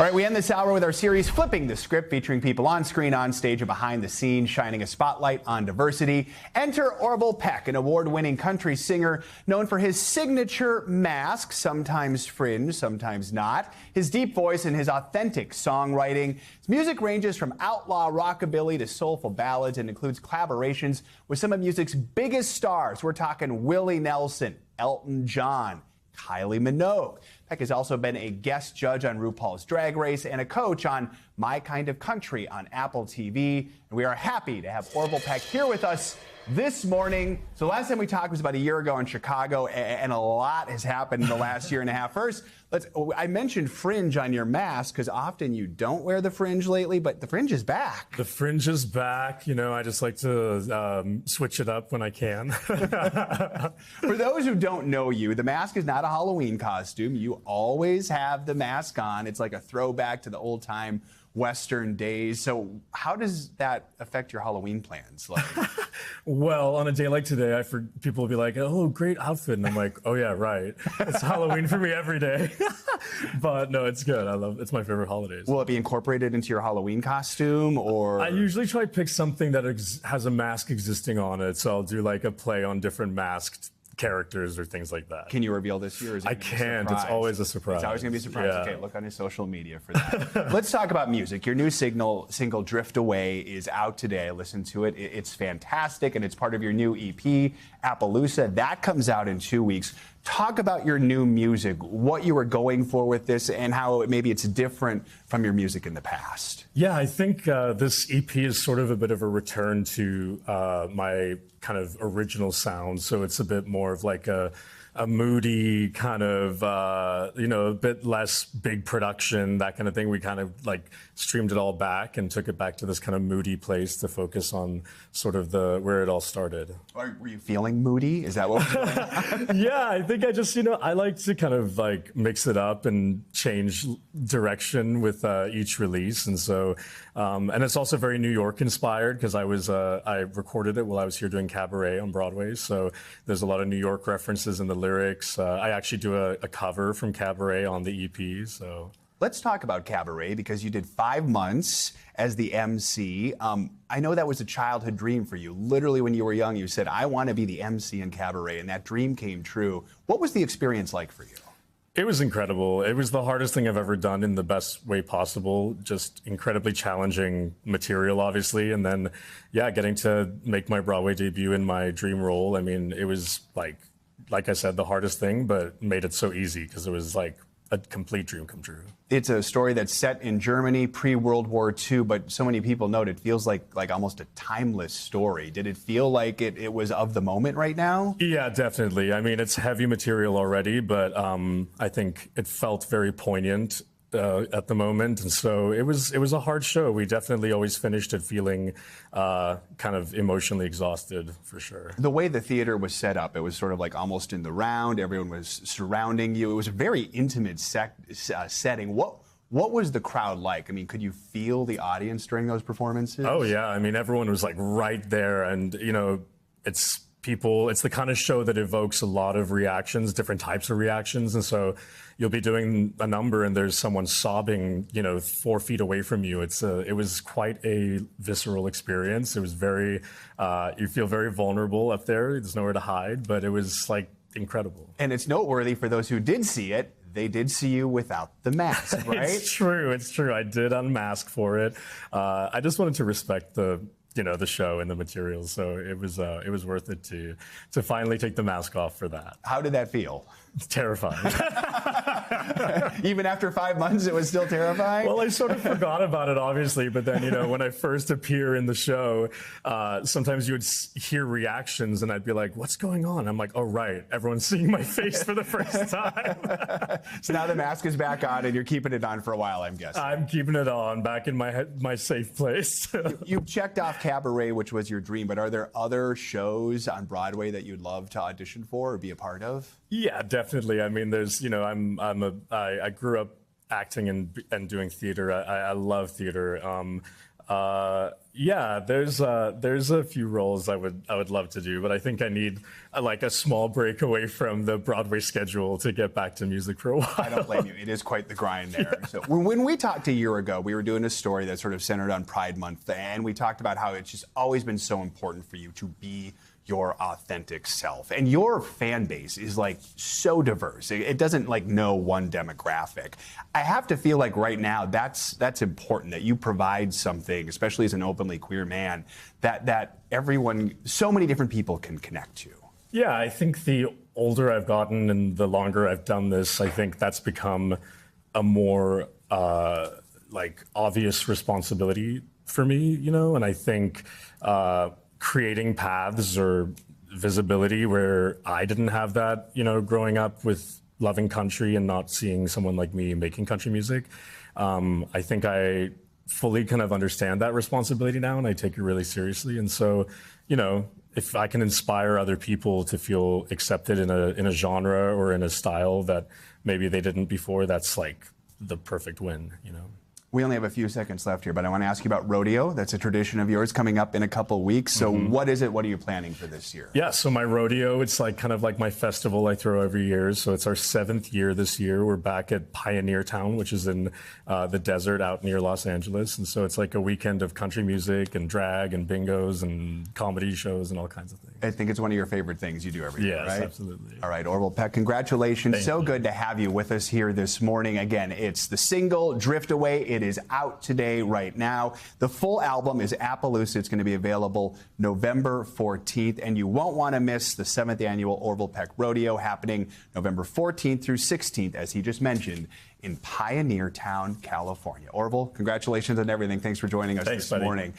All right, we end this hour with our series Flipping the Script, featuring people on screen, on stage, and behind the scenes, shining a spotlight on diversity. Enter Orville Peck, an award-winning country singer known for his signature mask, sometimes fringe, sometimes not, his deep voice, and his authentic songwriting. His music ranges from outlaw rockabilly to soulful ballads and includes collaborations with some of music's biggest stars. We're talking Willie Nelson, Elton John, Kylie Minogue. Peck has also been a guest judge on RuPaul's Drag Race and a coach on My Kind of Country on Apple TV. And we are happy to have Orville Peck here with us this morning. So last time we talked was about a year ago in Chicago, and a lot has happened in the last year and a half. First, I mentioned fringe on your mask because often you don't wear the fringe lately, but the fringe is back. The fringe is back. You know, I just like to switch it up when I can. For those who don't know you, the mask is not a Halloween costume. You always have the mask on. It's like a throwback to the old time Western days. So how does that affect your Halloween plans? Well, on a day like today, people will be like, oh, great outfit. And I'm like, oh, yeah, right. It's Halloween for me every day. But no, it's good. It's my favorite holidays. Will it be incorporated into your Halloween costume, or? I usually try to pick something that has a mask existing on it. So I'll do like a play on different masked characters or things like that. Can you reveal this year? I can't. It's always a surprise. It's always going to be a surprise. Yeah. Okay, look on his social media for that. Let's talk about music. Your new single, Drift Away, is out today. I listened to it. It's fantastic, and it's part of your new EP, Appaloosa. That comes out in 2 weeks. Talk about your new music, what you were going for with this, and how maybe it's different from your music in the past. Yeah, I think this EP is sort of a bit of a return to my kind of original sound. So it's a bit more of like a moody kind of, a bit less big production, that kind of thing. We kind of like streamed it all back and took it back to this kind of moody place to focus on sort of where it all started. Were you feeling moody? Is that what was going on? Yeah, I think I just, I like to kind of like mix it up and change direction with each release. And so, and it's also very New York inspired because I recorded it while I was here doing Cabaret on Broadway. So there's a lot of New York references in the lyrics. I actually do a cover from Cabaret on the EP. So let's talk about Cabaret, because you did 5 months as the MC. I know that was a childhood dream for you. Literally, when you were young, you said, I want to be the MC in Cabaret, and that dream came true. What was the experience like for you? It was incredible. It was the hardest thing I've ever done in the best way possible. Just incredibly challenging material, obviously. And then, yeah, getting to make my Broadway debut in my dream role. I mean, it was like I said, the hardest thing, but made it so easy because it was like a complete dream come true. It's a story that's set in Germany pre-World War II, but so many people note it feels like almost a timeless story. Did it feel like it was of the moment right now? Yeah, definitely. I mean, it's heavy material already, but I think it felt very poignant at the moment, and so it was a hard show. We definitely always finished it feeling kind of emotionally exhausted, for sure. The way the theater was set up, it was sort of like almost in the round. Everyone was surrounding you. It was a very intimate setting. What was the crowd like? I mean, could you feel the audience during those performances? Oh yeah, I mean, everyone was like right there, and it's the kind of show that evokes a lot of reactions, different types of reactions. And so you'll be doing a number and there's someone sobbing, 4 feet away from you. It was quite a visceral experience. It was very, you feel very vulnerable up there. There's nowhere to hide, but it was like incredible. And it's noteworthy for those who did see it. They did see you without the mask, right? It's true. I did unmask for it. I just wanted to respect the show and the materials. So it was worth it to finally take the mask off for that. How did that feel? It's terrifying. Even after 5 months, it was still terrifying? Well, I sort of forgot about it, obviously. But then, when I first appear in the show, sometimes you would hear reactions and I'd be like, what's going on? I'm like, oh, right. Everyone's seeing my face for the first time. So now the mask is back on and you're keeping it on for a while, I'm guessing. I'm keeping it on, back in my safe place. You've checked off Cabaret, which was your dream, but are there other shows on Broadway that you'd love to audition for or be a part of? Yeah, definitely. I mean, there's, I grew up acting and doing theater. I love theater. Yeah, there's a few roles I would love to do, but I think I need like a small break away from the Broadway schedule to get back to music for a while. I don't blame you. It is quite the grind there. Yeah. So when we talked a year ago, we were doing a story that sort of centered on Pride Month, and we talked about how it's just always been so important for you to be your authentic self. And your fan base is like so diverse. It doesn't like know one demographic. I have to feel like right now that's important, that you provide something, especially as an openly queer man, that everyone, so many different people can connect to. Yeah, I think the older I've gotten and the longer I've done this, I think that's become a more like obvious responsibility for me, you know, and I think creating paths or visibility where I didn't have that, you know, growing up with loving country and not seeing someone like me making country music. I think I fully kind of understand that responsibility now, and I take it really seriously. And so, you know, if I can inspire other people to feel accepted in a genre or in a style that maybe they didn't before, that's like the perfect win, you know. We only have a few seconds left here, but I want to ask you about rodeo. That's a tradition of yours coming up in a couple weeks. So what is it? What are you planning for this year? Yeah, so my rodeo, it's like kind of like my festival I throw every year. So it's our 7th year this year. We're back at Pioneer Town, which is in the desert out near Los Angeles. And so it's like a weekend of country music and drag and bingos and comedy shows and all kinds of things. I think it's one of your favorite things you do every year, right? Yes, absolutely. All right, Orville Peck, congratulations. Thank so you. good to have you with us here this morning. Again, it's the single Drift Away. It is out today, right now. The full album is Appaloosa. It's going to be available November 14th, and you won't want to miss the 7th annual Orville Peck Rodeo happening November 14th through 16th, as he just mentioned, in Pioneer Town, California. Orville, congratulations on everything. Thanks for joining us this morning.